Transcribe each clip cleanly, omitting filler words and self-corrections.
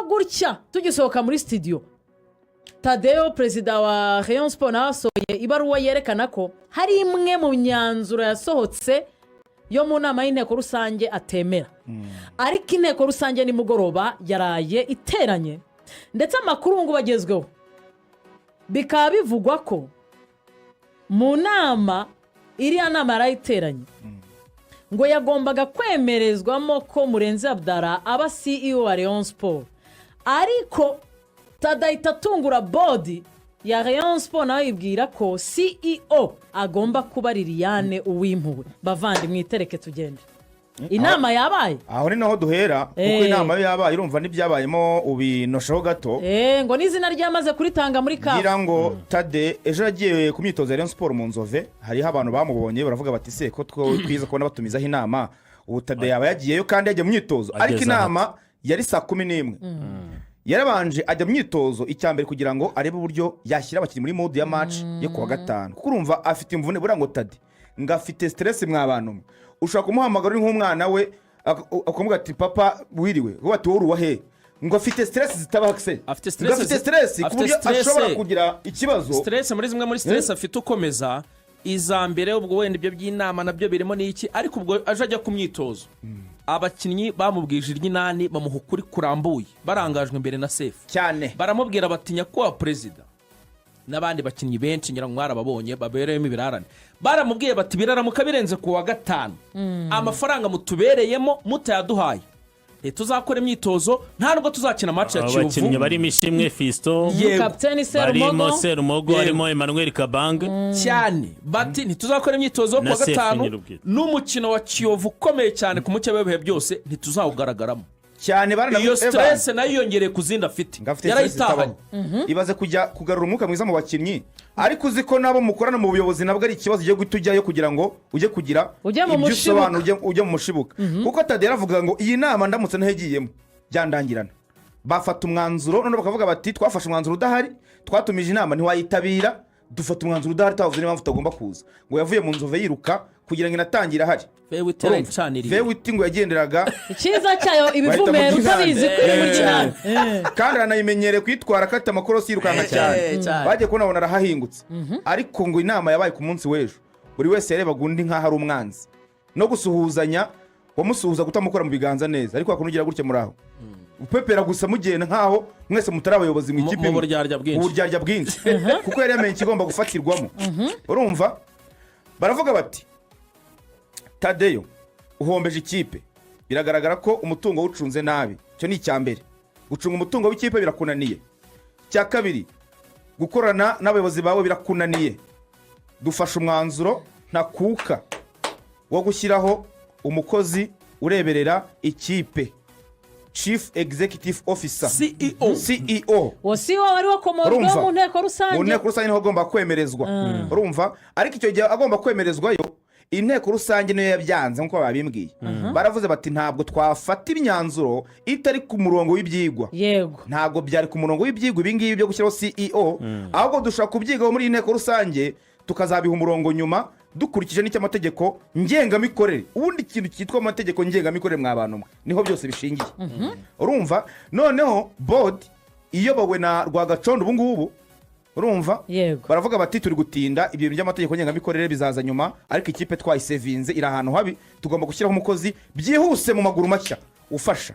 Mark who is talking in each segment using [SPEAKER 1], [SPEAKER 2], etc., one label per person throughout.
[SPEAKER 1] gutya tugisohoka muri studio Thadée perezida wa Rayon Sports nasohoye ibaruwa yerekana ko hari imwe mu myanzuro yasohotse yo mu nama y'inteko rusange atemera ariko inteko rusange nimugoroba yaraye iteranye ndetse amakuru ngo bagezweho bikaba bivugwa ko mu nama iriya nama yarayiteranye ngo yagombaga kwemerezwamo ko Murenzi Abdallah aba CEO wa Rayon Sports ariko Thadée itatungura bodi ya Rayon Sports nawe ibwira ko CEO agomba kuba Liliane Uwimpuhwe bavandi mwitereke tugende inama yabaye
[SPEAKER 2] aho ni naho duhera kuko inama yabaye urumva n'ibyabayemo ubinoshaho gato
[SPEAKER 1] ngo n'izina ryamaze kuritanga muri kafu
[SPEAKER 2] ngira ngo Thadée ejo yagiye ku myitozo ya Rayon Sports mu Nzove hariho abantu bamubonye baravuga bati se ko twiza kubona batumizaho inama ubu Thadée yaba yagiyeyo kandi yagiye mu myitozo ariko inama yari 11:00 yarabanje ajya mu myitozo icyambere kugira ngo arebe uburyo yashyira abakinnyi muri mode ya match yo kuwa gatanu kuko urumva afite imvune burango Thadée ngafite stress mwabantu ushaka kumuhamagara nk'umwana we akamuga ati papa wiriwe ngo ati woruwa he ngo afite stress zitabakse
[SPEAKER 3] afite
[SPEAKER 2] stress kuburyo ashobora kugira ikibazo
[SPEAKER 3] stress muri zimwe muri stress afite ukomeza izambere ubwo wenda ibyo by'inama nabyo birimo n'iki ariko ubwo aje ajya ku myitozo abakinnyi bamubwije iry'inani bamuhukuri kurambuye barangajwe imbere na Sefu
[SPEAKER 2] cyane
[SPEAKER 3] baramubwira batinya ko perezida n'abandi bakinnyi benshi ngira ngo mwarababonye babereyemo ibirarane baramubwiye bati biraramuka birenze ku wa gatanu amafaranga mutubereyemo mutayaduhaye tuzakora imyitozo nta nubwo tuzakina match ya Kiyovu
[SPEAKER 4] abakinnyi barimo Ishimwe Fiston
[SPEAKER 1] Captain
[SPEAKER 4] Serumogo harimo Emmanuel Kabang
[SPEAKER 3] cyane bati ntituzakora imyitozo ku wa gatanu n'umukino wa Kiyovu ukomeye cyane ku mucyo w'ebihe byose ntituzawugaragaramo
[SPEAKER 2] cyane
[SPEAKER 3] iyo stress nayo yongereye kuzinda afite yarayitahanye
[SPEAKER 2] ibaze kujya kugarura umwuka mwiza mu bakinnyi ariko uzi ko nabo mukorana mu buyobozi nabwo ari ikibazo giye gutujyayo kugira ngo ujye kugira ibyo usobanura ujye mu mushibuka kuko Thadée yaravuga ngo iyi nama ndamutse ntahegiyemo byandangirana bafata umwanzuro none bakavuga bati twafashe umwanzuro udahari twatumije inama ntiwayitabira dufata umwanzuro udahari tavuze niba mfutagomba kuza ngo yavuye mu Nzove yiruka kugira ngo inatangira hari Vewiti ngo yagenderaga
[SPEAKER 1] ikiza cyayo ibivumera utabizi kuri muri cyane
[SPEAKER 2] kandi aranayimenyereye kwitwara kata amakorosi yirukanka cyane bagiye kubona arahahingutse ariko ngo inama yabaye ku munsi w'ejo buri wese yarebaga undi nk'aho ari umwanzi no gusuhuzanya wamusuhuza gutamukora mu biganza neza ariko akunugira gutya muraho upepera gusa mugenda nkaho mwese mutari abayobozi mu ikipe uburyarya bwinshi kuko yari yamenye ikigomba gufatirwamo urumva baravuga bati Thadée uhombeje ikipe biragaragara ko umutungo wucunze nabi cyo ni icyambere gucunga umutungo w'ikipe birakunaniye cya kabiri gukorana n'abayobozi bawe birakunaniye dufasha umwanzuro ntakuka wo gushyiraho umukozi ureberera ikipe Chief Executive Officer CEO
[SPEAKER 1] CEO wari wakomorwa mu nteko rusange
[SPEAKER 2] niho agomba kwemerezwa urumva ariko icyo gihe agomba kwemerezwayo inteko rusange niyo yabyanze nkuko babimbwiye baravuze bati ntabwo twafata imyanzuro itari ku murongo w'ibyigwa
[SPEAKER 1] yego
[SPEAKER 2] ntabwo byari ku murongo w'ibyigwa ibingibi byo gushyiraho CEO ahubwo dushaka kubyigaho muri inteko rusange tukazabiha umurongo nyuma dukurikije n'icy'amategeko ngengamikorere ubundi ikintu cyitwa amategeko ngengamikorere mwabantu niho byose bishingiye urumva noneho board iyobowe na Rwagacondo ubu ngubu urumva baravuga bati turi gutinda ibintu by'amategeko ngengamikorere bizaza nyuma ariko ikipe twayisevinze iri ahantu habi tugomba gushyiraho umukozi byihuse mu maguru mashya ufasha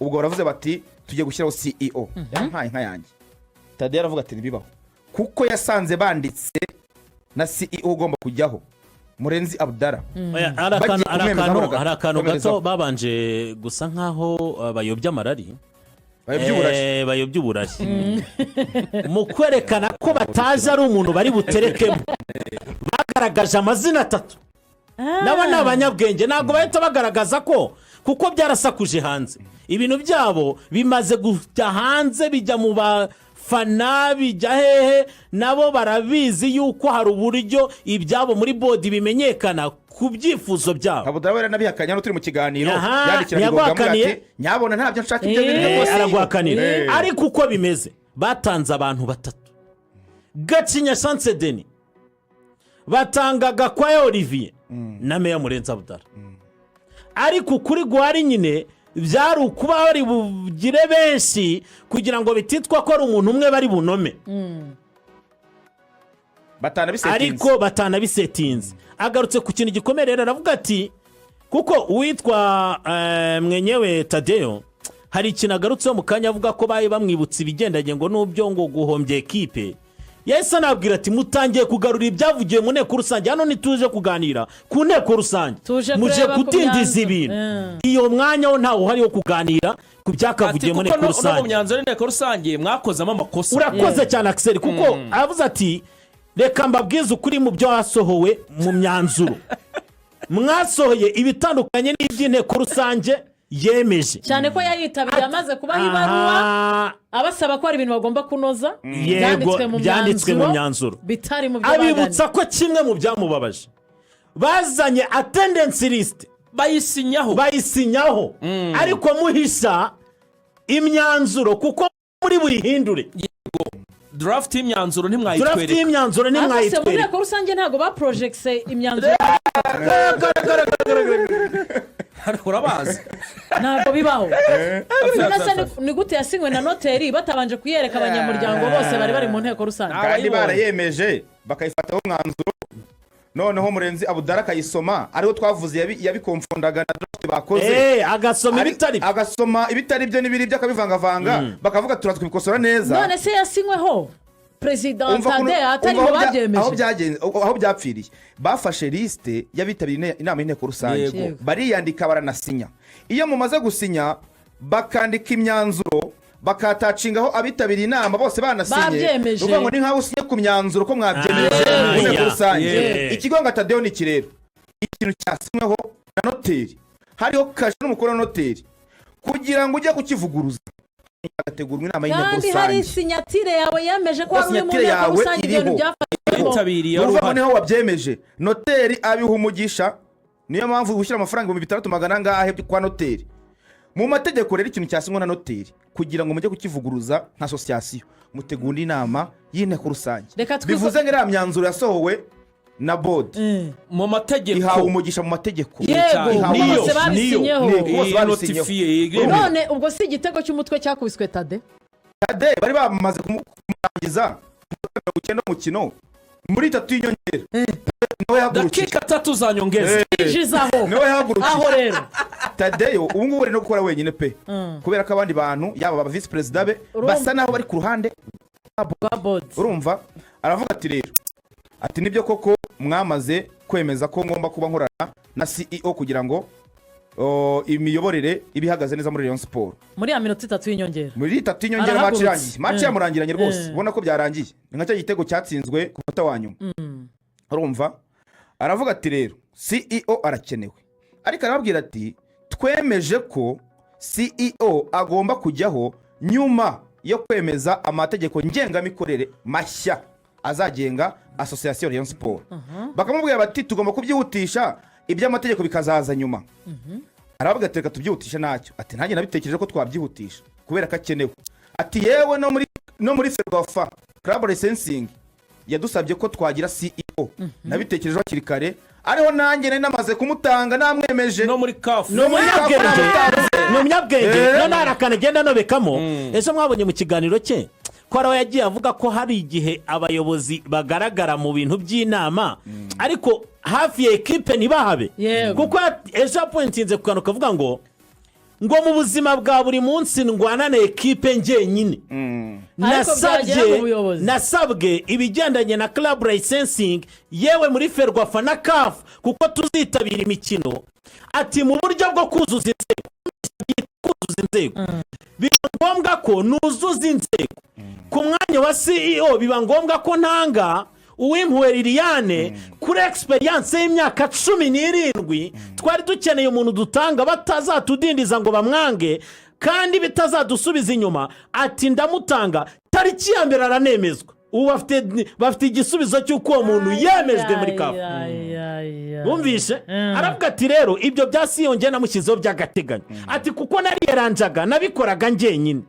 [SPEAKER 2] ubwo baravuze bati tugiye gushyiraho CEO nka yanjye Thadée aravuga ati bibaho kuko yasanze banditse na CEO ugomba kujyaho Murenzi Abdallah
[SPEAKER 4] hari akantu gato babanje gusa nkaho bayobya amarari bayobya uburashyi mu kwerekana ko bataje ari umuntu bari buterekemo bagaragaje amazina 3 nabo ni abanyabwenge ntabwo bahita bagaragaza ko kuko byarasakuje hanze ibintu byabo bimaze kujya hanze bijya mu bafana bijya hehe nabo barabizi yuko hari uburyo ibyabo muri bodi bimenyekana ku byifuzo byabo
[SPEAKER 2] Abudawera nabihakanya no turi mu kiganiro yandikira bigoga ati nyabona ntabyo nshaka ibyo bintu
[SPEAKER 4] aragwakanira ariko uko bimeze batanze abantu 3 Gacinya Chance Denis batangaga kwa Olivier na Meya Murenzi Abdallah ariko kuri gwari nyine byari ukuba bari bugire benshi kugira ngo bititwa ko ari umuntu umwe bari bunome ariko batanabisetinze. Agarutse ku kintu gikomeye rero aravuga ati kuko uwitwa mwenyewe Thadée hari ikintu agarutseho mu kanya avuga ko baye bamwibutsa ibigendanye ngo n'ubyo ngo guhombya ekipe. Yahise anabwira ati mutangiye kugarura ibyavugiye mu nteko rusange, hano ntituje kuganira ku nteko rusange, muje kutindiza ibintu. Iyo mwanya wo ntawe uhari wo kuganira ku byakavugiye mu nteko rusange.
[SPEAKER 3] Kuko mu myanzuro y'inteko rusange mwakozamo amakosa.
[SPEAKER 4] Urakoze cyane Axel, kuko aravuze ati reka mbabwize ukuri mu byo wasohowe mu myanzuro. Mwasohoye ibitandukanye n'iby'inteko rusange yemeje
[SPEAKER 1] cyane ko yayitabiriye amaze kubaha ibaruwa abasaba ko hari ibintu bagomba kunoza
[SPEAKER 4] byanditswe mu myanzuro
[SPEAKER 1] bitari mu byo
[SPEAKER 4] abibutsa ko kimwe mu byamubabaje bazanye attendance list bayisinyaho ariko muhisha imyanzuro kuko muri burihindure.
[SPEAKER 3] Draft y'imyanzuro ntimwayitwereka.
[SPEAKER 1] Mu nteko rusange ntabwo baprojectse imyanzuro.
[SPEAKER 3] Urabazi
[SPEAKER 1] ntabwo bibaho. Ni gute yasinywe na noteri batabanje kuyereka abanyamuryango bose bari mu nteko rusange
[SPEAKER 2] kandi barayemeje bakayifataho umwanzuro, noneho Murenzi Abudara akayisoma ariho twavuze yabikomfondaga na draft bakoze agasoma ibitari byo n'ibiri by'akabivangavanga bakavuga turazwe kubikosora neza.
[SPEAKER 1] None se yasinyweho Perezida Twagirayezu atari mu babyemeje
[SPEAKER 2] aho byapfiriye. Bafashe liste y'abitabiriye inama y'inteko rusange bariyandika baranasinya. Iyo mumaze gusinya bakandika imyanzuro bakatacingaho abitabiriye inama bose banasinye, uvuga ngo ni nkaho usinye ku myanzuro ko mwabyemeje mu nteko rusange. Ikigo nga Thadée ni kirero ikintu cyasinyweho na noteri, hariho kashe n'umukuru wa noteri kugira ngo ujye kukivuguruza agategurwa inama y'inteko rusange.
[SPEAKER 1] Kandi hari sinyatire yawe yemeje ko ari mu nteko rusange ibintu
[SPEAKER 3] byafatiriye.
[SPEAKER 2] Uvuga niho wabyemeje noteri abiha umugisha, niyo mpamvu gushyira amafaranga 600 ngahe kwa noteri. Mu mategeko rero ikintu cyasinywa na noteri kugira ngo mujye kukivuguruza nka association mutegura inama y'inteko rusange. Bivuze ngo iriya myanzuro yasohowe na board
[SPEAKER 3] mu mategeko
[SPEAKER 2] ihawe umugisha mu mategeko.
[SPEAKER 1] Bose babisinyeho.
[SPEAKER 2] None
[SPEAKER 1] ubwo si igitego cy'umutwe cyakubiswe Thadée
[SPEAKER 2] bari bamaze kumurangiza umukino muri 3 y'inyongera.
[SPEAKER 3] Dakika 3 za nyongeza
[SPEAKER 1] ijizaho aho rero
[SPEAKER 2] Thadée ubu ngubu ari no gukora wenyine pe kubera ko abandi bantu yaba aba vice president be basa naho bari ku ruhande
[SPEAKER 1] rwa board.
[SPEAKER 2] Urumva aravuga ati rero ati nibyo koko mwamaze kwemeza ko ngomba kuba nkorana na CEO kugira ngo imiyoborere ibihagaze neza muri Rayon Sports
[SPEAKER 1] muri ya minota 3 y'inyongera.
[SPEAKER 2] Muri 3 y'inyongera match irangiye, match yamurangiranye rwose ubona ko byarangiye ni nka cyo gitego cyatsinzwe ku munota wa nyuma. Urumva aravuga ati rero CEO arakenewe, ariko arababwira ati twemeje ko CEO agomba kujyaho nyuma yo kwemeza amategeko ngengamikorere mashya azagenga association Rayon Sports. Bakamubwira bati tugomba kubyihutisha iby'amategeko bikazaza nyuma. Aravuga ati reka tubyihutisha nacyo. Ati ntange nabitekereje ko twabyihutisha kubera ko akenewe. Ati yewe no muri Ferwafa Club Licensing yadusabye ko twagira CEO. Nabitekereje hakiri kare ariho nanjye nari namaze kumutanga namwemeje
[SPEAKER 3] no muri CAF
[SPEAKER 4] no munyabwenge no narakane genda nobekamo. Ejo mwabonye mu kiganiro cye ko araho yagiye avuga ko hari igihe abayobozi bagaragara mu bintu by'inama ariko hafi ya ekipe ntibahabe kuko ejo pointinze ku kantu kavuga ngo mu buzima bwa buri munsi ndwana na ekipe njyenyine. Nasabwe ibigendanye na club licensing yewe muri Ferwafa na CAF kuko tuzitabira imikino ati mu buryo bwo kuzuza inzego biba ngombwa ko nuzuza inzego. Ku mwanya wa CEO biba ngombwa ko ntanga uwimpuwe Liliane kuri experience y'imyaka 17 twari dukeneye umuntu dutanga batazatudindiza ngo bamwange kandi bitazadusubiza inyuma. Ati ndamutanga tariki ya mbere aranemezwa. Ubu bafite igisubizo cy'uko uwo muntu yemejwe muri CAF. Bumvishe aravuga ati rero ibyo byasiyonge namushyizeho by'agateganyo. Ati kuko nariyeranjaga nabikoraga njyenyine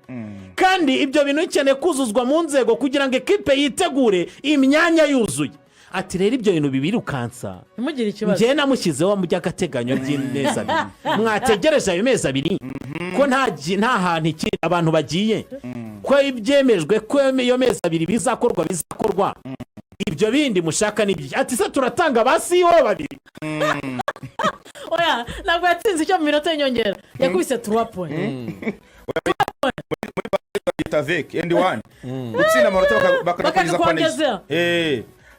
[SPEAKER 4] kandi ibyo bintu bikeneye kuzuzwa mu nzego kugira ngo ekipe yitegure imyanya yuzuye. ati rero ibyo bintu bibirukansa
[SPEAKER 1] ntimugire ikibazo
[SPEAKER 4] njyewe namushyizeho mu by'agateganyo by'amezi abiri mwategereje ayo mezi abiri ko nta hantu abantu bagiye ko ibyemejwe ko iyo mezi abiri bizakorwa ibyo bindi mushaka n'ibyo ati se turatanga ba CEO babiri
[SPEAKER 1] oya ntabwo yatsinze icyo mu minota y'inyongera yakubise 3 point
[SPEAKER 2] avec and one gutsinda amanota bakanakugiza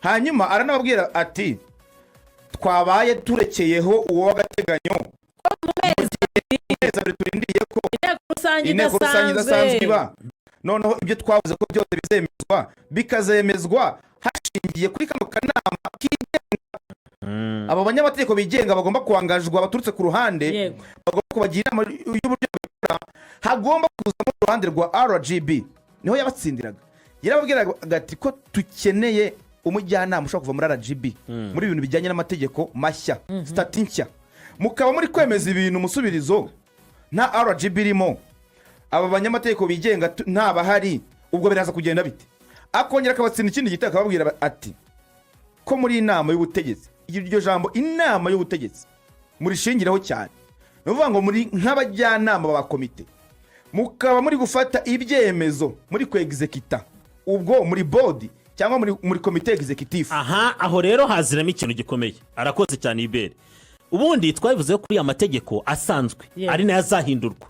[SPEAKER 2] hanyuma aranababwira ati twabaye turekeyeho uwo w'agateganyo turindiye ko inteko rusange idasanzwe iba noneho ibyo twavuze ko byose bizemezwa bikazemezwa hashingiye kuri kano kanama kigenga abo banyamategeko bigenga bagomba kuangajwa baturutse ku ruhande bagomba kubagira inama y'uburyo bikora hagomba kuzamo uruhande rwa RGB niho yabatsindiraga yarababwiraga ati ko tukeneye umujyanama ushobora kuva muri RGB muri ibintu bijyanye n'amategeko mashya stati nshya mukaba muri kwemeza ibintu musubirizo nta RGB irimo aba banyamategeko bigenga ntabahari ubwo biraza kugenda bite akongera akabatsinda ikindi gitaka babwira ati ko muri inama y'ubutegetsi iryo jambo inama y'ubutegetsi muri shingiraho cyane nuvuga ngo muri nk'abajyanama ba komite mukaba muri gufata ibyemezo muri kwexecuta ubwo muri board cyangwa muri komite executive
[SPEAKER 4] aho rero haziramo ikintu gikomeye arakoze cyane ibere ubundi twabivuze kuri amategeko asanzwe ari nayo azahindurwa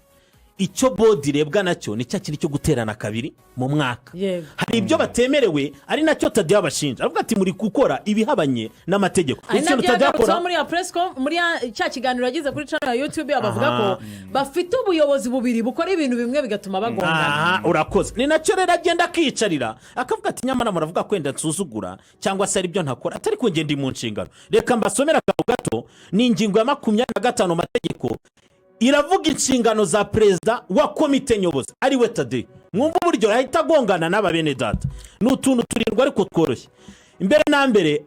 [SPEAKER 4] icyo board irebwa nacyo ni cya kintu cyo guterana kabiri mu mwaka hari ibyo batemerewe ari nacyo Thadée abashinja avuga ati muri gukora ibihabanye n'amategeko
[SPEAKER 1] ikintu Thadée akora muri ya press muri cya kiganiro yagize kuri channel ya YouTube abavuga ko bafite ubuyobozi bubiri bukora ibintu bimwe bigatuma bagongana
[SPEAKER 4] urakoze ni nacyo rero agenda akicarira akavuga ati nyamara muravuga kwenda nsuzugura cyangwa se ari byo ntakora atari ko ngende mu nshingano reka mbasomera akavuga gato ni ingingo ya 25 mategeko iravuga inshingano za perezida wa komite nyobozi ari we Thadée mwumva uburyo rahita agongana n'aba bene data n'utuntu turindwa ariko tworoshye imbere na mbere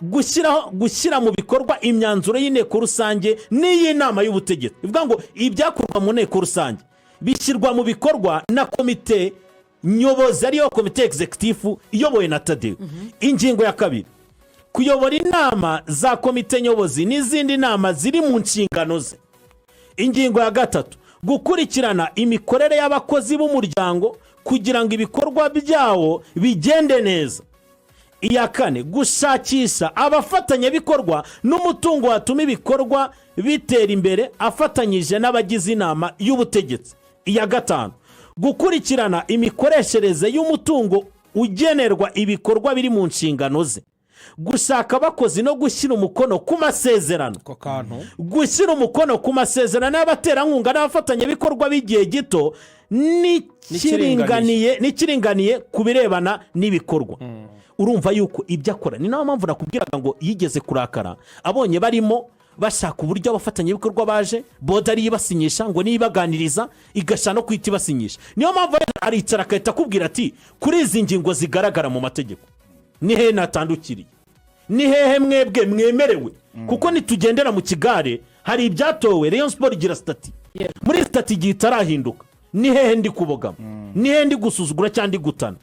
[SPEAKER 4] gushyira mu bikorwa imyanzuro y'inteko rusange n'iy'inama y'ubutegetsi bivuga ngo ibyakorwa mu nteko rusange bishyirwa mu bikorwa na komite nyobozi ariyo komite executive iyobowe na Thadée ingingo ya kabiri kuyobora inama za komite nyobozi n'izindi nama ziri mu nshingano ze ingingo ya gatatu gukurikirana imikorere y'abakozi b'umuryango kugira ngo ibikorwa byawo bigende neza iya kane gushakisha abafatanyabikorwa n'umutungo watuma ibikorwa bitera imbere afatanyije n'abagize inama y'ubutegetsi iya gatanu gukurikirana imikoreshereze y'umutungo ugenerwa ibikorwa biri mu nshingano ze gushaka abakozi no gushyira umukono ku masezerano gushyira umukono ku masezerano y'abaterankunga n'abafatanyabikorwa b'igihe gito n'ikiringaniye ku birebana n'ibikorwa urumva yuko ibyo akora ni nayo mpamvu nakubwiraga ngo yigeze kurakara abonye barimo bashaka uburyo abafatanyabikorwa baje boda ari ibasinyisha ngo nibaganiriza igasha no kwita ibasinyisha niyo mpamvu aricara akahita akubwira ati kuri izi ngingo zigaragara mu mategeko ni hehe natandukiriye ni hehe mwebwe mwemerewe kuko nitugendera mu kigare hari ibyatowe Rayon Sports igira stati muri stati igihe itarahinduka ni hehe ndi kubogama ni hehe ndi gusuzugura cyangwa ndi gutana